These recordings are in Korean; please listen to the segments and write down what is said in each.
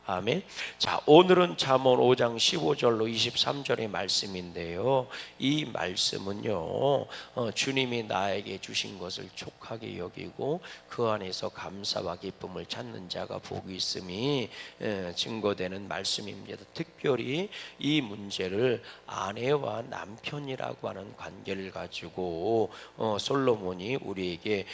아멘. 자, 오늘은 잠언 5장 15절로 23절의 말씀인데요. 이 말씀은요, 주님이 나에게 주신 것을 촉하게 여기고 그 안에서 감사와 기쁨을 찾는 자가 복이 있음이 증거되는 말씀입니다. 특별히 이 문제를 아내와 남편이라고 하는 관계를 가지고 솔로몬이 우리에게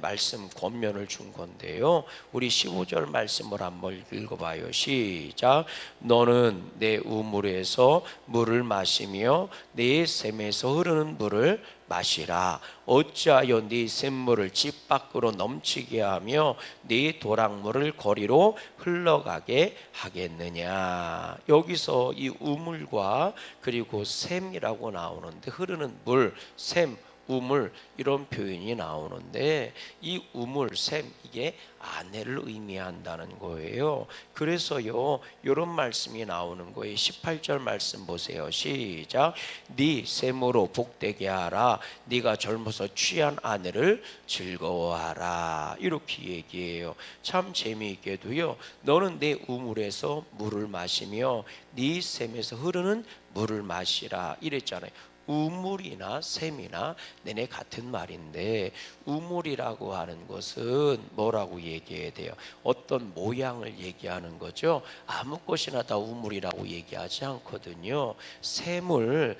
말씀 권면을 준 건데요. 우리 15절 말씀을 한번 읽어봐요. 시작. 너는 내 우물에서 물을 마시며 내 샘에서 흐르는 물을 마시라. 어찌하여 네 샘물을 집 밖으로 넘치게 하며 네 도랑물을 거리로 흘러가게 하겠느냐. 여기서 이 우물과 그리고 샘이라고 나오는데, 흐르는 물, 샘, 우물, 이런 표현이 나오는데, 이 우물, 샘, 이게 아내를 의미한다는 거예요. 그래서요, 이런 말씀이 나오는 거예요. 18절 말씀 보세요. 시작. 네 샘으로 복되게 하라. 네가 젊어서 취한 아내를 즐거워하라. 이렇게 얘기해요. 참 재미있게도요, 너는 내 우물에서 물을 마시며 네 샘에서 흐르는 물을 마시라 이랬잖아요. 우물이나 샘이나 내내 같은 말인데, 우물이라고 하는 것은 뭐라고 얘기해야 돼요? 어떤 모양을 얘기하는 거죠. 아무 것이나 다 우물이라고 얘기하지 않거든요. 샘을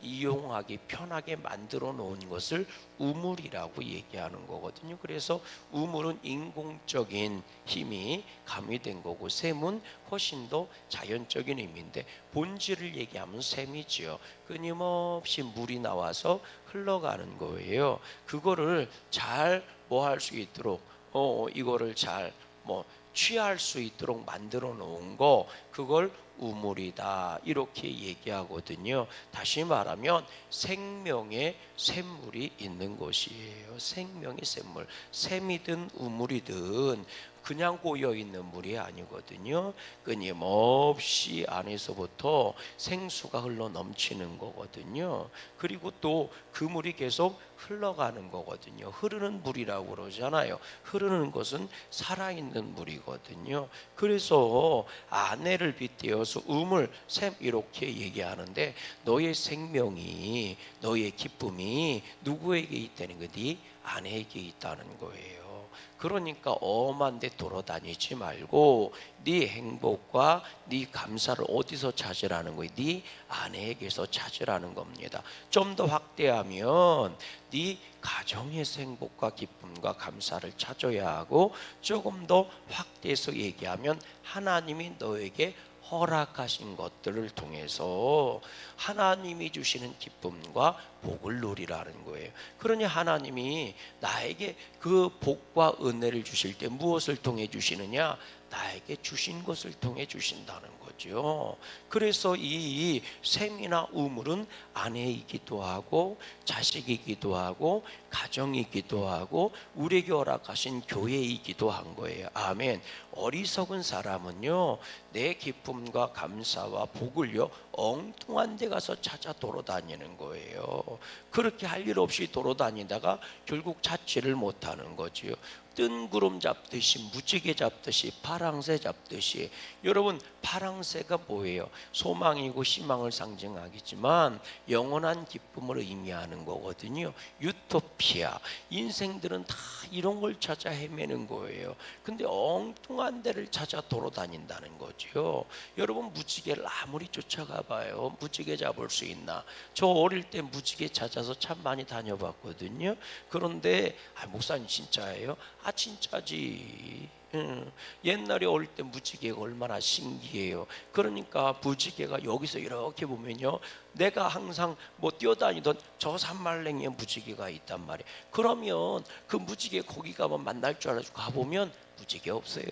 이용하기 편하게 만들어 놓은 것을 우물이라고 얘기하는 거거든요. 그래서 우물은 인공적인 힘이 가미된 거고, 샘은 훨씬 더 자연적인 의미인데, 본질을 얘기하면 샘이지요. 끊임없이 물이 나와서 흘러가는 거예요. 그거를 잘 뭐 할 수 있도록 이거를 잘 취할 수 있도록 만들어 놓은 거, 그걸 우물이다 이렇게 얘기하거든요. 다시 말하면 생명의 샘물이 있는 곳이에요. 생명의 샘물, 샘이든 우물이든 그냥 고여있는 물이 아니거든요. 끊임없이 안에서부터 생수가 흘러 넘치는 거거든요. 그리고 또 그 물이 계속 흘러가는 거거든요. 흐르는 물이라고 그러잖아요. 흐르는 것은 살아있는 물이거든요. 그래서 아내를 빗대어서 우물, 샘 이렇게 얘기하는데, 너의 생명이, 너의 기쁨이 누구에게 있다는 거? 네 아내에게 있다는 거예요. 그러니까 엄한 데 돌아다니지 말고 네 행복과 네 감사를 어디서 찾으라는 거예요? 네 아내에게서 찾으라는 겁니다. 좀 더 확대하면 네 가정에서 행복과 기쁨과 감사를 찾아야 하고, 조금 더 확대해서 얘기하면 하나님이 너에게 허락하신 것들을 통해서 하나님이 주시는 기쁨과 복을 누리라는 거예요. 그러니 하나님이 나에게 그 복과 은혜를 주실 때 무엇을 통해 주시느냐? 나에게 주신 것을 통해 주신다는 거죠. 그래서 이 샘이나 우물은 아내이기도 하고 자식이기도 하고 가정이기도 하고 우리에게 허락하신 교회이기도 한 거예요. 아멘. 어리석은 사람은요, 내 기쁨과 감사와 복을요 엉뚱한 데 가서 찾아 돌아다니는 거예요. 그렇게 할 일 없이 돌아다니다가 결국 찾지를 못하는 거지요. 뜬구름 잡듯이, 무지개 잡듯이, 파랑새 잡듯이. 여러분, 파랑새가 뭐예요? 소망이고 희망을 상징하겠지만 영원한 기쁨을 의미하는 거거든요. 유토피아. 인생들은 다 이런 걸 찾아 헤매는 거예요. 근데 엉뚱한 데를 찾아 돌아다닌다는 거죠. 여러분, 무지개를 아무리 쫓아가 봐요, 무지개 잡을 수 있나? 저 어릴 때 무지개 찾아서 참 많이 다녀봤거든요. 그런데 목사님 진짜예요? 진짜지. 옛날에 어릴 때 무지개가 얼마나 신기해요. 그러니까 무지개가 여기서 이렇게 보면요, 내가 항상 뛰어다니던 저 산말랭이에 무지개가 있단 말이에요. 그러면 그 무지개 거기 가면 만날 줄 알아서 가보면 무지개 없어요.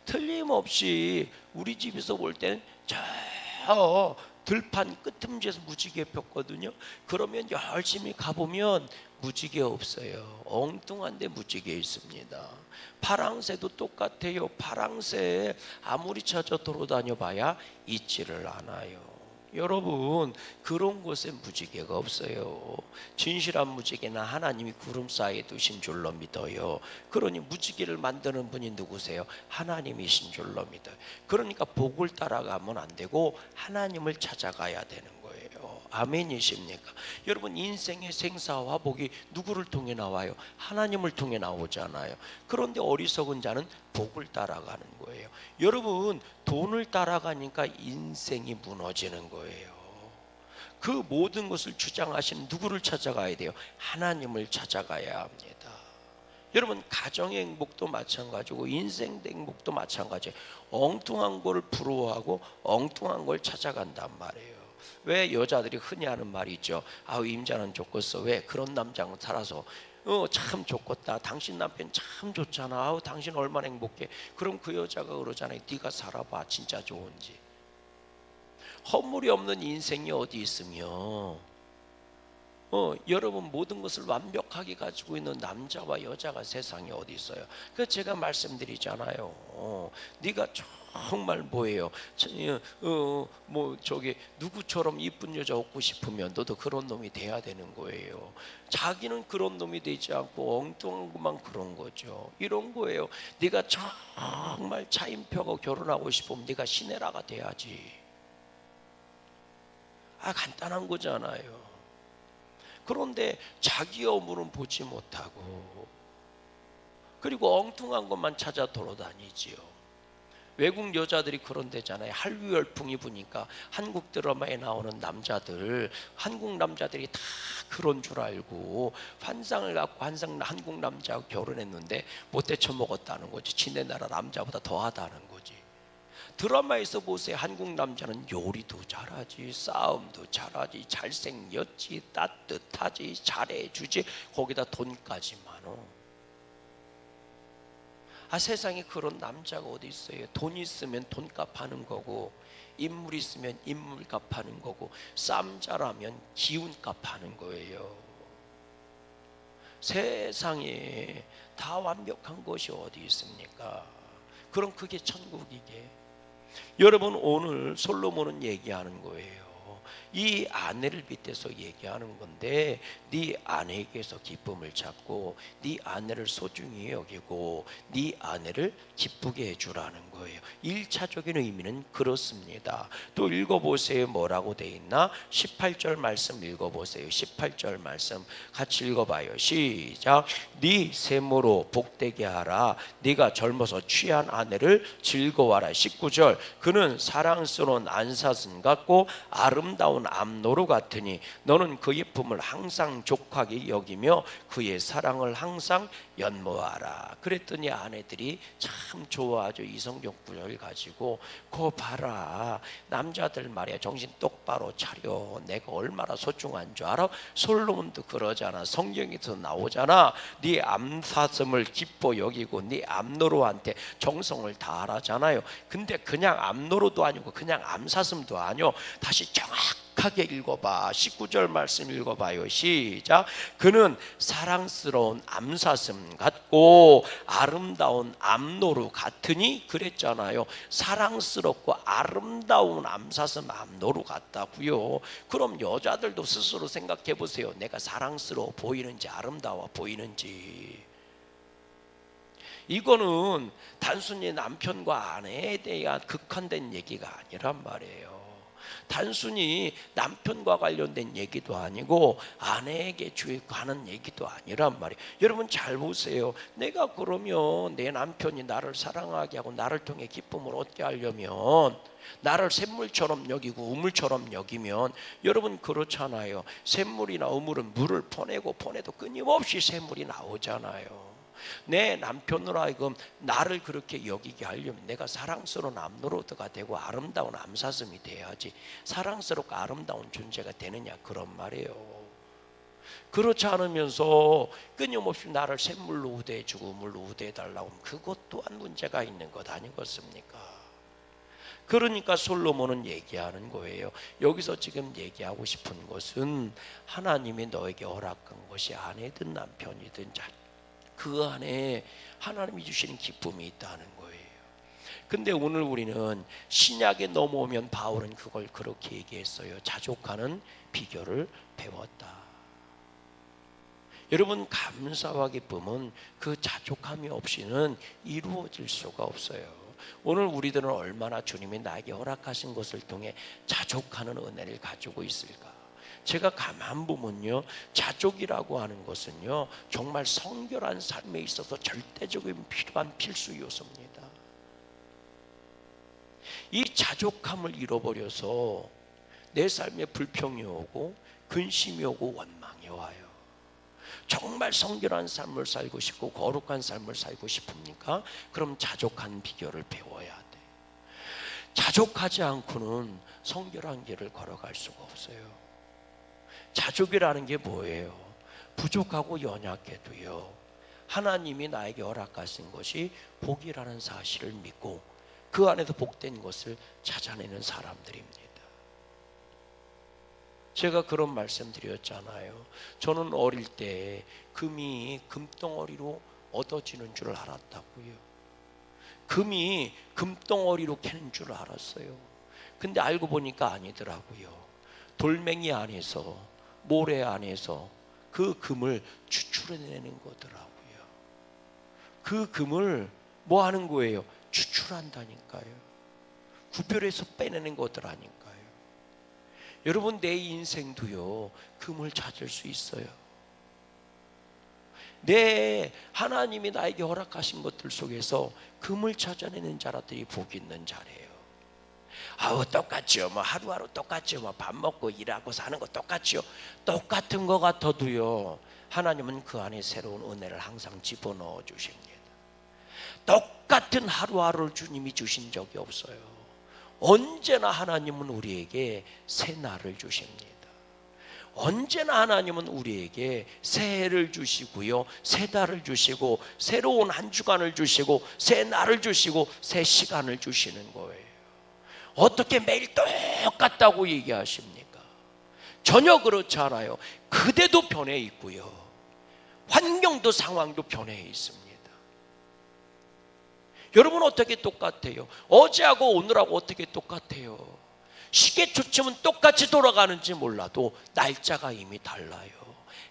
틀림없이 우리 집에서 볼 때는 저 들판 끄트머리에서 무지개 폈거든요. 그러면 열심히 가보면 무지개 없어요. 엉뚱한 데 무지개 있습니다. 파랑새도 똑같아요. 파랑새 아무리 찾아 돌아다녀 봐야 있지를 않아요. 여러분, 그런 곳에 무지개가 없어요. 진실한 무지개는 하나님이 구름 사이에 두신 줄로 믿어요. 그러니 무지개를 만드는 분이 누구세요? 하나님이신 줄로 믿어요. 그러니까 복을 따라가면 안 되고 하나님을 찾아가야 되는 거예요. 아멘이십니까? 여러분, 인생의 생사와 복이 누구를 통해 나와요? 하나님을 통해 나오잖아요. 그런데 어리석은 자는 복을 따라가는 거예요. 여러분, 돈을 따라가니까 인생이 무너지는 거예요. 그 모든 것을 주장하시는 누구를 찾아가야 돼요? 하나님을 찾아가야 합니다. 여러분, 가정의 행복도 마찬가지고 인생 행복도 마찬가지예요. 엉뚱한 걸 부러워하고 엉뚱한 걸 찾아간단 말이에요. 왜 여자들이 흔히 하는 말이 있죠. 아우, 임자는 좋겠어. 왜? 그런 남자는 살아서 참 좋겠다. 당신 남편 참 좋잖아. 아우, 당신 얼마나 행복해. 그럼 그 여자가 그러잖아요. 네가 살아봐, 진짜 좋은지. 허물이 없는 인생이 어디 있으며 여러분, 모든 것을 완벽하게 가지고 있는 남자와 여자가 세상에 어디 있어요? 그 제가 말씀드리잖아요. 네가 정말 뭐예요? 저기 누구처럼 이쁜 여자 얻고 싶으면 너도 그런 놈이 돼야 되는 거예요. 자기는 그런 놈이 되지 않고 엉뚱한 것만 그런 거죠. 이런 거예요. 네가 정말 차인표하고 결혼하고 싶으면 네가 시네라가 돼야지. 간단한 거잖아요. 그런데 자기 어물은 보지 못하고 그리고 엉뚱한 것만 찾아 돌아다니지요. 외국 여자들이 그런 데잖아요. 한류 열풍이 부니까 한국 드라마에 나오는 남자들, 한국 남자들이 다 그런 줄 알고 환상을 갖고 한국 남자하고 결혼했는데 못 대처먹었다는 거지. 지네 나라 남자보다 더하다는 거지. 드라마에서 보세요. 한국 남자는 요리도 잘하지, 싸움도 잘하지, 잘생겼지, 따뜻하지, 잘해주지, 거기다 돈까지 많어. 세상에 그런 남자가 어디 있어요? 돈 있으면 돈값 하는 거고, 인물 있으면 인물값 하는 거고, 쌈 잘하면 기운값 하는 거예요. 세상에 다 완벽한 것이 어디 있습니까? 그럼 그게 천국이게. 여러분, 오늘 솔로몬은 얘기하는 거예요. 이 아내를 빗대서 얘기하는 건데, 네 아내에게서 기쁨을 찾고 네 아내를 소중히 여기고 네 아내를 기쁘게 해주라는 거예요. 1차적인 의미는 그렇습니다. 또 읽어보세요. 뭐라고 돼 있나? 18절 말씀 읽어보세요. 18절 말씀 같이 읽어봐요. 시작. 네 셈으로 복되게 하라. 네가 젊어서 취한 아내를 즐거워하라. 19절. 그는 사랑스러운 안사슴 같고 아름다운 암노루 같으니 너는 그 예쁨을 항상 족하게 여기며 그의 사랑을 항상 연모하라. 그랬더니 아내들이 참 좋아하죠. 이성적구를 가지고 거 봐라, 남자들 말이야, 정신 똑바로 차려. 내가 얼마나 소중한 줄 알아? 솔로몬도 그러잖아. 성경에서 나오잖아. 네 암사슴을 기뻐 여기고 네 암노루한테 정성을 다하라잖아요. 근데 그냥 암노루도 아니고 그냥 암사슴도 아니요. 다시 정확하게 읽어봐. 19절 말씀 읽어봐요. 시작. 그는 사랑스러운 암사슴 같고 아름다운 암노루 같으니 그랬잖아요. 사랑스럽고 아름다운 암사슴 암노루 같다고요. 그럼 여자들도 스스로 생각해 보세요. 내가 사랑스러워 보이는지 아름다워 보이는지. 이거는 단순히 남편과 아내에 대한 극한된 얘기가 아니란 말이에요. 단순히 남편과 관련된 얘기도 아니고 아내에게 주의하는 얘기도 아니란 말이에요. 여러분 잘 보세요. 내가 그러면 내 남편이 나를 사랑하게 하고 나를 통해 기쁨을 얻게 하려면 나를 샘물처럼 여기고 우물처럼 여기면, 여러분 그렇잖아요. 샘물이나 우물은 물을 보내도 끊임없이 샘물이 나오잖아요. 내 남편으로 하여금 나를 그렇게 여기게 하려면 내가 사랑스러운 암노루가 되고 아름다운 암사슴이 돼야지. 사랑스럽고 아름다운 존재가 되느냐, 그런 말이에요. 그렇지 않으면서 끊임없이 나를 샘물로 우대해주고 우물로 우대해달라고 하면 그것 또한 문제가 있는 것 아니겠습니까? 그러니까 솔로몬은 얘기하는 거예요. 여기서 지금 얘기하고 싶은 것은 하나님이 너에게 허락한 것이 아내든 남편이든 그 안에 하나님이 주시는 기쁨이 있다는 거예요. 근데 오늘 우리는 신약에 넘어오면 바울은 그걸 그렇게 얘기했어요. 자족하는 비결을 배웠다. 여러분, 감사와 기쁨은 그 자족함이 없이는 이루어질 수가 없어요. 오늘 우리들은 얼마나 주님이 나에게 허락하신 것을 통해 자족하는 은혜를 가지고 있을까? 제가 가만 보면요, 자족이라고 하는 것은요 정말 성결한 삶에 있어서 절대적인 필요한 필수 요소입니다. 이 자족함을 잃어버려서 내 삶에 불평이 오고 근심이 오고 원망이 와요. 정말 성결한 삶을 살고 싶고 거룩한 삶을 살고 싶습니까? 그럼 자족한 비결을 배워야 돼. 자족하지 않고는 성결한 길을 걸어갈 수가 없어요. 자족이라는 게 뭐예요? 부족하고 연약해도요 하나님이 나에게 허락하신 것이 복이라는 사실을 믿고 그 안에서 복된 것을 찾아내는 사람들입니다. 제가 그런 말씀 드렸잖아요. 저는 어릴 때 금이 금덩어리로 얻어지는 줄 알았다고요. 금이 금덩어리로 캐는 줄 알았어요. 근데 알고 보니까 아니더라고요. 돌멩이 안에서, 모래 안에서 그 금을 추출해내는 거더라고요. 그 금을 뭐 하는 거예요? 추출한다니까요. 구별해서 빼내는 거더라니까요. 여러분, 내 인생도요 금을 찾을 수 있어요. 내 하나님이 나에게 허락하신 것들 속에서 금을 찾아내는 자라들이 복 있는 자래요. 아우, 똑같죠. 뭐 하루하루 똑같죠. 뭐 밥 먹고 일하고 사는 거 똑같죠. 똑같은 것 같아도요 하나님은 그 안에 새로운 은혜를 항상 집어넣어 주십니다. 똑같은 하루하루를 주님이 주신 적이 없어요. 언제나 하나님은 우리에게 새 날을 주십니다. 언제나 하나님은 우리에게 새 해를 주시고요 새 달을 주시고 새로운 한 주간을 주시고 새 날을 주시고 새 시간을 주시는 거예요. 어떻게 매일 똑같다고 얘기하십니까? 전혀 그렇지 않아요. 그대도 변해 있고요 환경도 상황도 변해 있습니다. 여러분, 어떻게 똑같아요? 어제하고 오늘하고 어떻게 똑같아요? 시계 초점은 똑같이 돌아가는지 몰라도 날짜가 이미 달라요.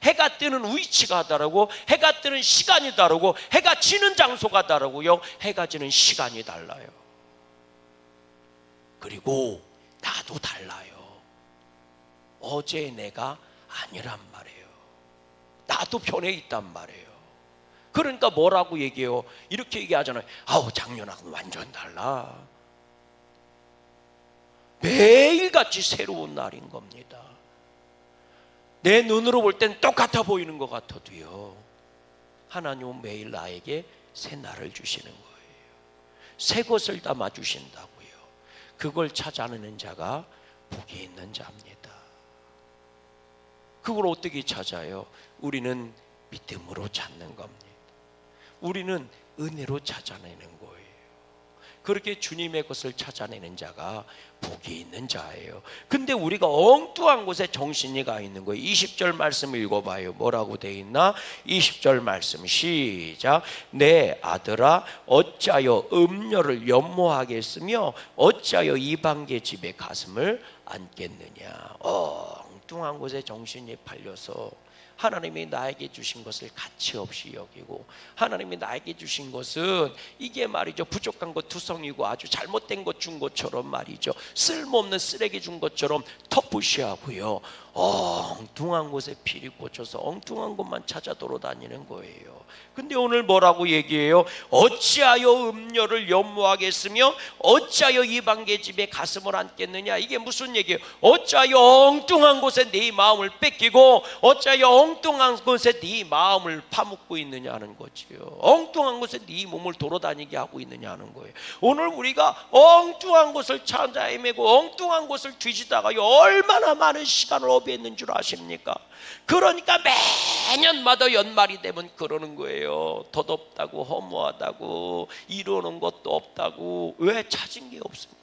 해가 뜨는 위치가 다르고 해가 뜨는 시간이 다르고 해가 지는 장소가 다르고요 해가 지는 시간이 달라요. 그리고 나도 달라요. 어제의 내가 아니란 말이에요. 나도 변해 있단 말이에요. 그러니까 뭐라고 얘기해요? 이렇게 얘기하잖아요. 아우, 작년하고는 완전 달라. 매일같이 새로운 날인 겁니다. 내 눈으로 볼 땐 똑같아 보이는 것 같아도요 하나님은 매일 나에게 새 날을 주시는 거예요. 새 것을 담아 주신다고요. 그걸 찾아내는 자가 복이 있는 자입니다. 그걸 어떻게 찾아요? 우리는 믿음으로 찾는 겁니다. 우리는 은혜로 찾아내는 거예요. 그렇게 주님의 것을 찾아내는 자가 복이 있는 자예요. 근데 우리가 엉뚱한 곳에 정신이 가 있는 거예요. 20절 말씀 읽어봐요. 뭐라고 돼 있나? 20절 말씀 시작. 내 아들아, 어찌하여 음녀를 연모하겠으며 어찌하여 이방계 집에 가슴을 안겠느냐. 엉뚱한 곳에 정신이 팔려서 하나님이 나에게 주신 것을 가치 없이 여기고 하나님이 나에게 주신 것은 이게 말이죠 부족한 것 투성이고 아주 잘못된 것 준 것처럼 말이죠 쓸모없는 쓰레기 준 것처럼 터부시하고요 엉뚱한 곳에 피리 꽂혀서 엉뚱한 곳만 찾아 돌아다니는 거예요. 근데 오늘 뭐라고 얘기해요? 어찌하여 음녀를 연모하겠으며 어찌하여 이방계 집에 가슴을 안겠느냐. 이게 무슨 얘기예요? 어찌하여 엉뚱한 곳에 네 마음을 뺏기고 어찌하여 엉뚱한 곳에 네 마음을 파묻고 있느냐는 거지요. 엉뚱한 곳에 네 몸을 돌아다니게 하고 있느냐는 거예요. 오늘 우리가 엉뚱한 곳을 찾아 헤매고 엉뚱한 곳을 뒤지다가 얼마나 많은 시간을 허비했는 줄 아십니까? 그러니까 매년마다 연말이 되면 그러는 거예요. 덧없다고 허무하다고 이루는 것도 없다고. 왜? 찾은 게 없으니까.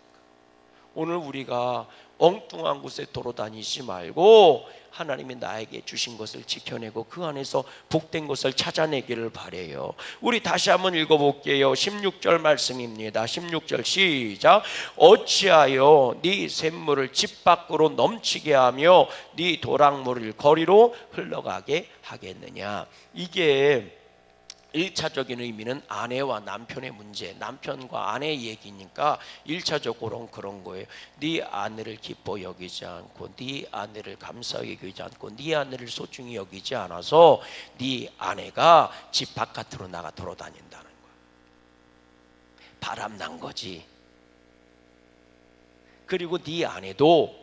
오늘 우리가 엉뚱한 곳에 돌아다니지 말고 하나님이 나에게 주신 것을 지켜내고 그 안에서 복된 것을 찾아내기를 바라요. 우리 다시 한번 읽어볼게요. 16절 말씀입니다. 16절 시작. 어찌하여 네 샘물을 집 밖으로 넘치게 하며 네 도랑물을 거리로 흘러가게 하겠느냐. 이게 1차적인 의미는 아내와 남편의 문제, 남편과 아내의 얘기니까 1차적으로는 그런 거예요. 네 아내를 기뻐 여기지 않고, 네 아내를 감사하게 여기지 않고, 네 아내를 소중히 여기지 않아서 네 아내가 집 바깥으로 나가 돌아다닌다는 거예요. 바람 난 거지. 그리고 네 아내도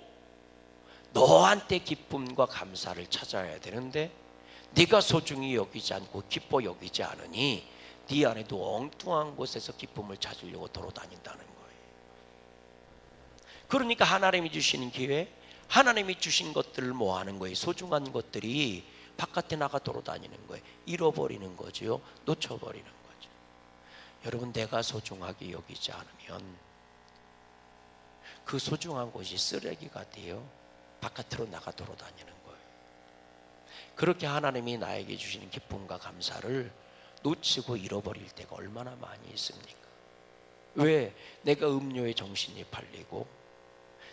너한테 기쁨과 감사를 찾아야 되는데 네가 소중히 여기지 않고 기뻐 여기지 않으니 네 안에도 엉뚱한 곳에서 기쁨을 찾으려고 돌아다닌다는 거예요. 그러니까 하나님이 주시는 기회, 하나님이 주신 것들을 뭐 하는 거예요? 소중한 것들이 바깥에 나가 돌아다니는 거예요. 잃어버리는 거죠. 놓쳐버리는 거죠. 여러분, 내가 소중하게 여기지 않으면 그 소중한 곳이 쓰레기가 돼요. 바깥으로 나가 돌아다니는 거예요. 그렇게 하나님이 나에게 주시는 기쁨과 감사를 놓치고 잃어버릴 때가 얼마나 많이 있습니까? 왜? 내가 음료에 정신이 팔리고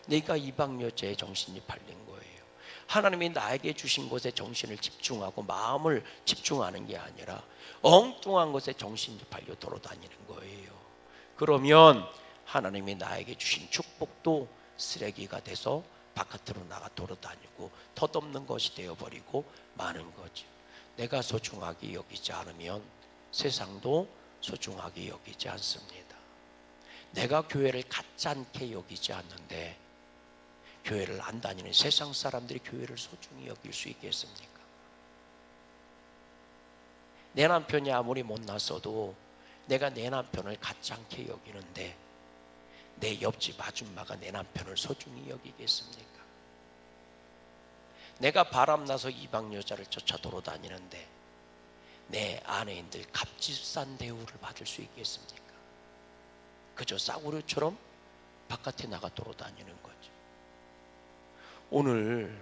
내가 이방여자에 정신이 팔린 거예요. 하나님이 나에게 주신 것에 정신을 집중하고 마음을 집중하는 게 아니라 엉뚱한 것에 정신이 팔려 돌아다니는 거예요. 그러면 하나님이 나에게 주신 축복도 쓰레기가 돼서 바깥으로 나가 돌아다니고 덧없는 것이 되어버리고 마는 거죠. 내가 소중하게 여기지 않으면 세상도 소중하게 여기지 않습니다. 내가 교회를 갖지 않게 여기지 않는데 교회를 안 다니는 세상 사람들이 교회를 소중히 여길 수 있겠습니까? 내 남편이 아무리 못났어도 내가 내 남편을 갖지 않게 여기는데 내 옆집 아줌마가 내 남편을 소중히 여기겠습니까? 내가 바람나서 이방 여자를 쫓아 돌아다니는데 내 아내인들 값비싼 대우를 받을 수 있겠습니까? 그저 싸구려처럼 바깥에 나가 돌아다니는 거죠. 오늘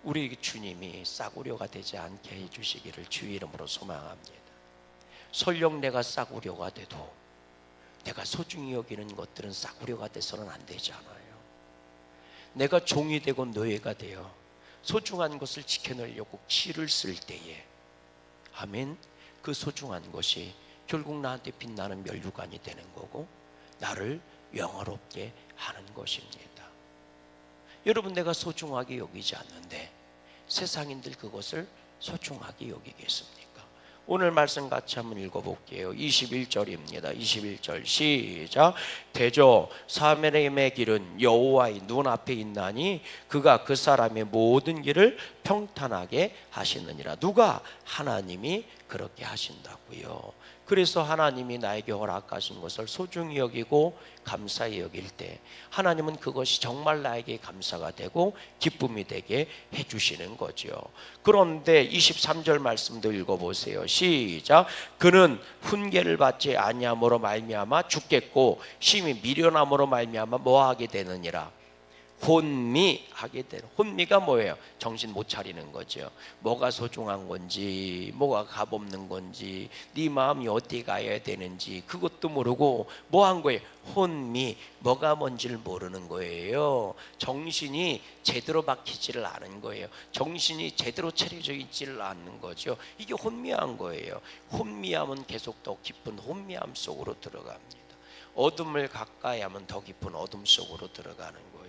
우리 주님이 싸구려가 되지 않게 해주시기를 주의 이름으로 소망합니다. 설령 내가 싸구려가 돼도 내가 소중히 여기는 것들은 싸구려가 돼서는 안 되잖아요. 내가 종이 되고 노예가 되어 소중한 것을 지켜내려고 키를 쓸 때에 아멘, 그 소중한 것이 결국 나한테 빛나는 면류관이 되는 거고 나를 영화롭게 하는 것입니다. 여러분, 내가 소중하게 여기지 않는데 세상인들 그것을 소중하게 여기겠습니까? 오늘 말씀 같이 한번 읽어볼게요. 21절입니다. 21절 시작. 대저 사마리아의 길은 여호와의 눈앞에 있나니 그가 그 사람의 모든 길을 평탄하게 하시느니라. 누가? 하나님이 그렇게 하신다고요. 그래서 하나님이 나에게 허락하신 것을 소중히 여기고 감사히 여길 때 하나님은 그것이 정말 나에게 감사가 되고 기쁨이 되게 해주시는 거죠. 그런데 23절 말씀도 읽어보세요. 시작. 그는 훈계를 받지 아니함으로 말미암아 죽겠고 심히 미련함으로 말미암아 뭐하게 되느니라. 혼미하게 되는. 혼미가 뭐예요? 정신 못 차리는 거죠. 뭐가 소중한 건지, 뭐가 값없는 건지, 네 마음이 어디 가야 되는지 그것도 모르고 뭐 한 거예요? 혼미. 뭐가 뭔지를 모르는 거예요. 정신이 제대로 박히지를 않은 거예요. 정신이 제대로 차려져 있지를 않는 거죠. 이게 혼미한 거예요. 혼미함은 계속 더 깊은 혼미함 속으로 들어갑니다. 어둠을 가까이 하면 더 깊은 어둠 속으로 들어가는 거예요.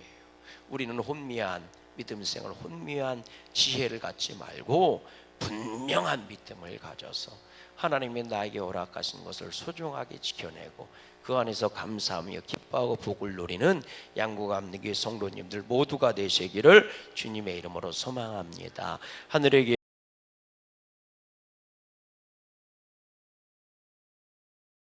우리는 혼미한 믿음 생활, 혼미한 지혜를 갖지 말고 분명한 믿음을 가져서 하나님이 나에게 허락하신 것을 소중하게 지켜내고 그 안에서 감사하며 기뻐하고 복을 누리는 양구감리교회 성도님들 모두가 되시기를 주님의 이름으로 소망합니다. 하늘에